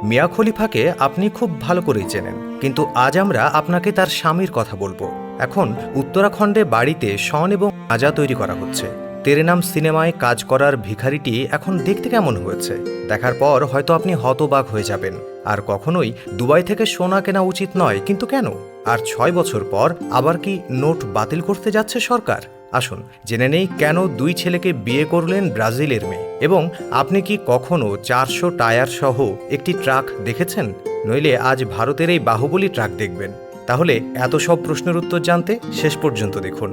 মিয়া খলিফাকে আপনি খুব ভালো করেই চেনেন, কিন্তু আজ আমরা আপনাকে তার স্বামীর কথা বলবো। এখন উত্তরাখণ্ডে বাড়িতে শন এবং মাজা তৈরি করা হচ্ছে। তেরে নাম সিনেমায় কাজ করার ভিখারিটি এখন দেখতে কেমন হয়েছে দেখার পর হয়তো আপনি হতবাক হয়ে যাবেন। আর কখনোই দুবাই থেকে সোনা কেনা উচিত নয়, কিন্তু কেন? আর 6 বছর পর আবার কি নোট বাতিল করতে যাচ্ছে সরকার? আসুন জেনে নেই কেন দুই ছেলেকে বিয়ে করলেন ব্রাজিলের মেয়ে। এবং আপনি কি কখনো 400 টায়ার সহ একটি ট্রাক দেখেছেন? নইলে আজ ভারতের এই বাহুবলী ট্রাক দেখবেন। তাহলে এত সব প্রশ্নের উত্তর জানতে শেষ পর্যন্ত দেখুন।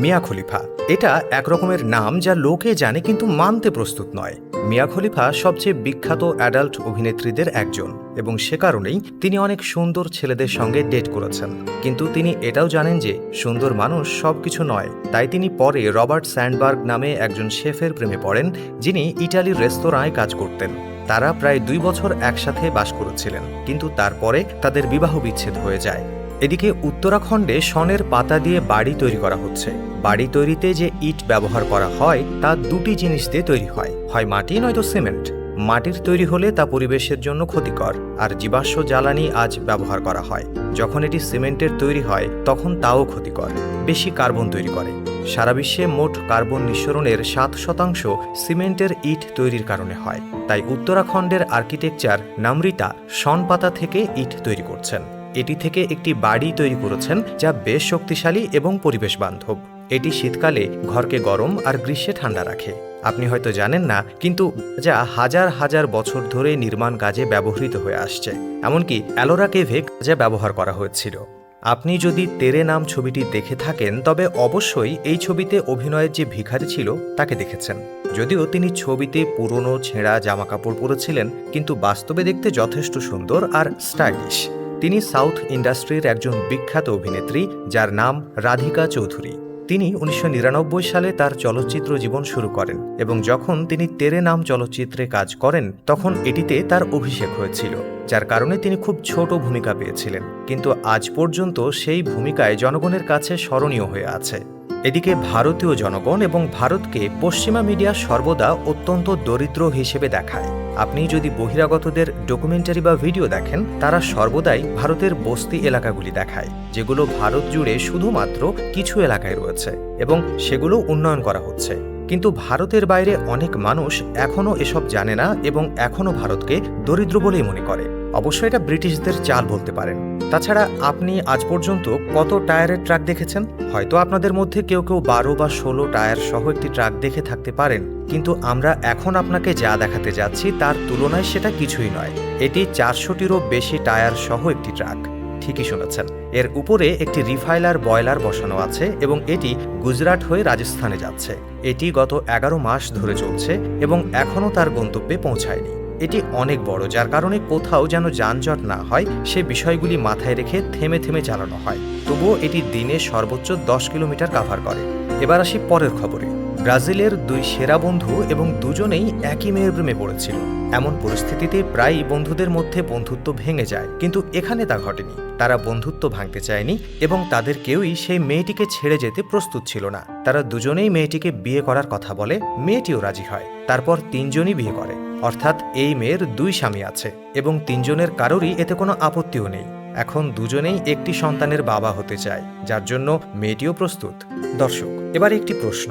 মিয়া খলিফা এটা এক রকমের নাম যা লোকে জানে কিন্তু মানতে প্রস্তুত নয়। মিয়া খলিফা সবচেয়ে বিখ্যাত অ্যাডাল্ট অভিনেত্রীদের একজন, এবং সে কারণেই তিনি অনেক সুন্দর ছেলেদের সঙ্গে ডেট করেছেন। কিন্তু তিনি এটাও জানেন যে সুন্দর মানুষ সবকিছু নয়। তাই তিনি পরে রবার্ট স্যান্ডবার্গ নামে একজন শেফের প্রেমে পড়েন, যিনি ইটালির রেস্তোরাঁয় কাজ করতেন। তারা প্রায় 2 বছর একসাথে বাস করেছিলেন, কিন্তু তারপরে তাদের বিবাহ বিচ্ছেদ হয়ে যায়। এদিকে উত্তরাখণ্ডে শনের পাতা দিয়ে বাড়ি তৈরি করা হচ্ছে। বাড়ি তৈরিতে যে ইট ব্যবহার করা হয় তা দুটি জিনিস দিয়ে তৈরি হয় মাটি নয়তো সিমেন্ট। মাটির তৈরি হলে তা পরিবেশের জন্য ক্ষতিকর, আর জীবাশ্ম জ্বালানি আজ ব্যবহার করা হয়। যখন এটি সিমেন্টের তৈরি হয় তখন তাও ক্ষতিকর, বেশি কার্বন তৈরি করে। সারা বিশ্বে মোট কার্বন নিঃসরণের 7% সিমেন্টের ইট তৈরির কারণে হয়। তাই উত্তরাখণ্ডের আর্কিটেকচার নামৃতা শন পাতা থেকে ইট তৈরি করছেন। এটি থেকে একটি বাড়ি তৈরি করেছেন যা বেশ শক্তিশালী এবং পরিবেশ বান্ধব। এটি শীতকালে ঘরকে গরম আর গ্রীষ্মে ঠান্ডা রাখে। আপনি হয়তো জানেন না, কিন্তু যা হাজার হাজার বছর ধরে নির্মাণ কাজে ব্যবহৃত হয়ে আসছে। এমনকি অ্যালোরা কেভে যা ব্যবহার করা হয়েছিল। আপনি যদি তেরে নাম ছবিটি দেখে থাকেন তবে অবশ্যই এই ছবিতে অভিনয়ের যে ভিখারি ছিল তাকে দেখেছেন। যদিও তিনি ছবিতে পুরনো ছেঁড়া জামাকাপড় পরেছিলেন, কিন্তু বাস্তবে দেখতে যথেষ্ট সুন্দর আর স্টাইলিশ। তিনি সাউথ ইন্ডাস্ট্রির একজন বিখ্যাত অভিনেত্রী যার নাম রাধিকা চৌধুরী। তিনি 1999 সালে তার চলচ্চিত্র জীবন শুরু করেন, এবং যখন তিনি তেরে নাম চলচ্চিত্রে কাজ করেন তখন এটিতে তার অভিষেক হয়েছিল, যার কারণে তিনি খুব ছোট ভূমিকা পেয়েছিলেন। কিন্তু আজ পর্যন্ত সেই ভূমিকায় জনগণের কাছে স্মরণীয় হয়ে আছে। এদিকে ভারতীয় জনগণ এবং ভারতকে পশ্চিমা মিডিয়া সর্বদা অত্যন্ত দরিদ্র হিসেবে দেখায়। আপনি যদি বহিরাগতদের ডকুমেন্টারি বা ভিডিও দেখেন, তারা সর্বদাই ভারতের বস্তি এলাকাগুলি দেখায়, যেগুলো ভারত জুড়ে শুধুমাত্র কিছু এলাকায় রয়েছে, এবং সেগুলো উন্নয়ন করা হচ্ছে। কিন্তু ভারতের বাইরে অনেক মানুষ এখনও এসব জানে না এবং এখনও ভারতকে দরিদ্র বলেই মনে করে। অবশ্যই এটা ব্রিটিশদের চাল বলতে পারেন। তাছাড়া আপনি আজ পর্যন্ত কত টায়ারের ট্রাক দেখেছেন? হয়তো আপনাদের মধ্যে কেউ কেউ 12 বা 16 টায়ার সহ একটি ট্রাক দেখে থাকতে পারেন, কিন্তু আমরা এখন আপনাকে যা দেখাতে যাচ্ছি তার তুলনায় সেটা কিছুই নয়। এটি 400টিরও বেশি টায়ার সহ একটি ট্রাক। ঠিকই শুনেছেন। এর উপরে একটি রিফাইলার বয়লার বসানো আছে এবং এটি গুজরাট হয়ে রাজস্থানে যাচ্ছে। এটি গত 11 মাস ধরে চলছে এবং এখনও তার গন্তব্যে পৌঁছায়নি। এটি অনেক বড়, যার কারণে কোথাও যেন যানজট না হয় সে বিষয়গুলি মাথায় রেখে থেমে থেমে চালানো হয়। তবুও এটি দিনে সর্বোচ্চ 10 কিলোমিটার কাভার করে। এবার আসি পরের খবরে। ব্রাজিলের 2 সেরা বন্ধু এবং দুজনেই একই মেয়ের প্রেমে পড়েছিল। এমন পরিস্থিতিতে প্রায়ই বন্ধুদের মধ্যে বন্ধুত্ব ভেঙে যায়, কিন্তু এখানে তা ঘটেনি। তারা বন্ধুত্ব ভাঙতে চায়নি এবং তাদের কেউই সেই মেয়েটিকে ছেড়ে যেতে প্রস্তুত ছিল না। তারা দুজনেই মেয়েটিকে বিয়ে করার কথা বলে, মেয়েটিও রাজি হয়। তারপর 3 জনই বিয়ে করে, অর্থাৎ এই মেয়ের 2 স্বামী আছে এবং 3 জনের কারোরই এতে কোনো আপত্তিও নেই। এখন দুজনেই একটি সন্তানের বাবা হতে চায়, যার জন্য মেয়েটিও প্রস্তুত। দর্শক, এবার একটি প্রশ্ন,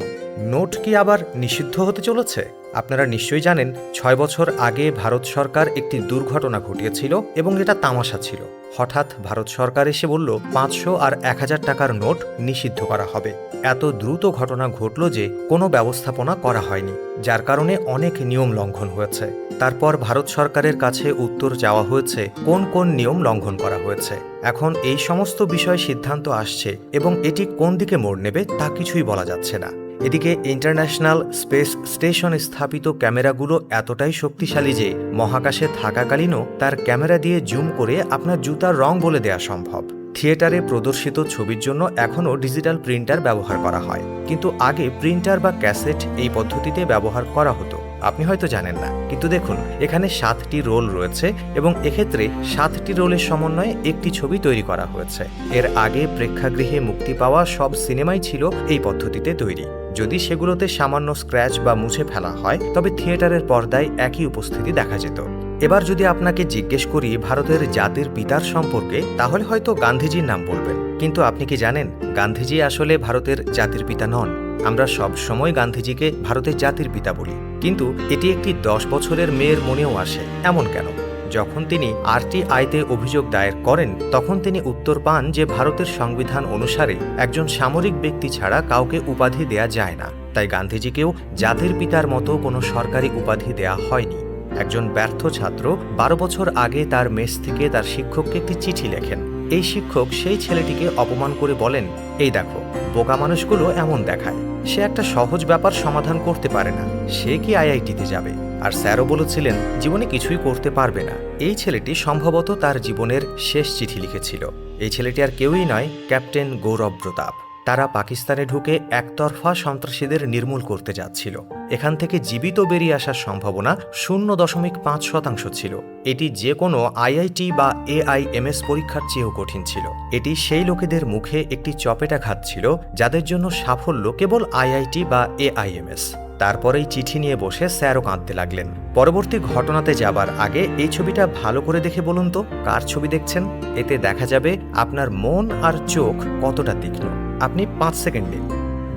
নোট কি আবার নিষিদ্ধ হতে চলেছে? আপনারা নিশ্চয়ই জানেন 6 বছর আগে ভারত সরকার একটি দুর্ঘটনা ঘটিয়েছিল এবং এটা তামাশা ছিল। হঠাৎ ভারত সরকার এসে বলল 500 আর 1000 টাকার নোট নিষিদ্ধ করা হবে। এত দ্রুত ঘটনা ঘটল যে কোনো ব্যবস্থাপনা করা হয়নি, যার কারণে অনেক নিয়ম লঙ্ঘন হয়েছে। তারপর ভারত সরকারের কাছে উত্তর চাওয়া হয়েছে কোন কোন নিয়ম লঙ্ঘন করা হয়েছে। এখন এই সমস্ত বিষয়ে সিদ্ধান্ত আসছে এবং এটি কোন দিকে মোড় নেবে তা কিছুই বলা যাচ্ছে না। এদিকে ইন্টারন্যাশনাল স্পেস স্টেশনে স্থাপিত ক্যামেরাগুলো এতটাই শক্তিশালী যে মহাকাশে থাকাকালীনও তার ক্যামেরা দিয়ে জুম করে আপনার জুতার রং বলে দেওয়া সম্ভব। থিয়েটারে প্রদর্শিত ছবির জন্য এখনও ডিজিটাল প্রিন্টার ব্যবহার করা হয়, কিন্তু আগে প্রিন্টার বা ক্যাসেট এই পদ্ধতিতে ব্যবহার করা হতো। আপনি হয়তো জানেন না, কিন্তু দেখুন এখানে 7টি রোল রয়েছে এবং এক্ষেত্রে 7টি রোলের সমন্বয়ে একটি ছবি তৈরি করা হয়েছে। এর আগে প্রেক্ষাগৃহে মুক্তি পাওয়া সব সিনেমাই ছিল এই পদ্ধতিতে তৈরি। যদি সেগুলোতে সামান্য স্ক্র্যাচ বা মুছে ফেলা হয় তবে থিয়েটারের পর্দায় একই উপস্থিতি দেখা যেত। এবার যদি আপনাকে জিজ্ঞেস করি ভারতের জাতির পিতার সম্পর্কে, তাহলে হয়তো গান্ধীজির নাম বলবেন। কিন্তু আপনি কি জানেন, গান্ধীজি আসলে ভারতের জাতির পিতা নন। আমরা সব সময় গান্ধীজিকে ভারতের জাতির পিতা বলি, কিন্তু এটি একটি 10 বছরের মেয়ের মনেও আসে। এমন কেন? যখন তিনি RTIতে অভিযোগ দায়ের করেন, তখন তিনি উত্তর পান যে ভারতের সংবিধান অনুসারে একজন সামরিক ব্যক্তি ছাড়া কাউকে উপাধি দেয়া যায় না। তাই গান্ধীজিকেও জাতির পিতার মতো কোনো সরকারি উপাধি দেয়া হয়নি। একজন ব্যর্থ ছাত্র 12 বছর আগে তার মেস থেকে তার শিক্ষককে একটি চিঠি লেখেন। এই শিক্ষক সেই ছেলেটিকে অপমান করে বলেন, এই দেখো, বোকা মানুষগুলো এমন দেখায়, সে একটা সহজ ব্যাপার সমাধান করতে পারে না, সে কি IITতে যাবে? আর স্যারও বলেছিলেন জীবনে কিছুই করতে পারবে না। এই ছেলেটি সম্ভবত তার জীবনের শেষ চিঠি লিখেছিল। এই ছেলেটি আর কেউই নয়, ক্যাপ্টেন গৌরব প্রতাপ। তারা পাকিস্তানে ঢুকে একতরফা সন্ত্রাসীদের নির্মূল করতে যাচ্ছিল। এখান থেকে জীবিত বেরিয়ে আসার সম্ভাবনা 0.5% ছিল। এটি যে কোনো IIT বা AIMS পরীক্ষার চেয়েও কঠিন ছিল। এটি সেই লোকেদের মুখে একটি চপেটাঘাত ছিল যাদের জন্য সাফল্য কেবল IIT বা AIMS। তারপরেই চিঠি নিয়ে বসে স্যারও কাঁদতে লাগলেন। পরবর্তী ঘটনাতে যাবার আগে এই ছবিটা ভালো করে দেখে বলুন তো, কার ছবি দেখছেন? এতে দেখা যাবে আপনার মন আর চোখ কতটা তীক্ষ্ণ। আপনি 5 সেকেন্ড নিন।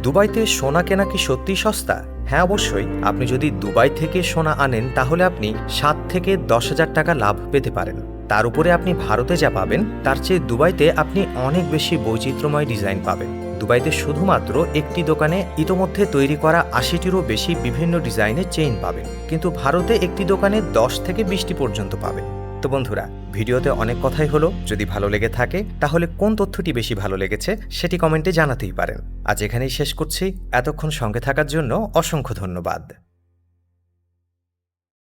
দুবাইতে সোনা কেনা কি সত্যি সস্তা? হ্যাঁ, অবশ্যই। আপনি যদি দুবাই থেকে সোনা আনেন, তাহলে আপনি 7 থেকে 10,000 টাকা লাভ পেতে পারেন। তার উপরে আপনি ভারতে যা পাবেন, তার চেয়ে দুবাইতে আপনি অনেক বেশি বৈচিত্র্যময় ডিজাইন পাবেন। দুবাইতে শুধুমাত্র একটি দোকানে ইতোমধ্যে তৈরি করা 80টিরও বেশি বিভিন্ন ডিজাইনের চেইন পাবেন, কিন্তু ভারতে একটি দোকানে 10 থেকে 20টি পর্যন্ত পাবেন। তো বন্ধুরা, ভিডিওতে অনেক কথাই হলো। যদি ভালো লেগে থাকে, তাহলে কোন তথ্যটি বেশি ভালো লেগেছে সেটি কমেন্টে জানাতেই পারেন। আজ এখানেই শেষ করছি। এতক্ষণ সঙ্গে থাকার জন্য অসংখ্য ধন্যবাদ।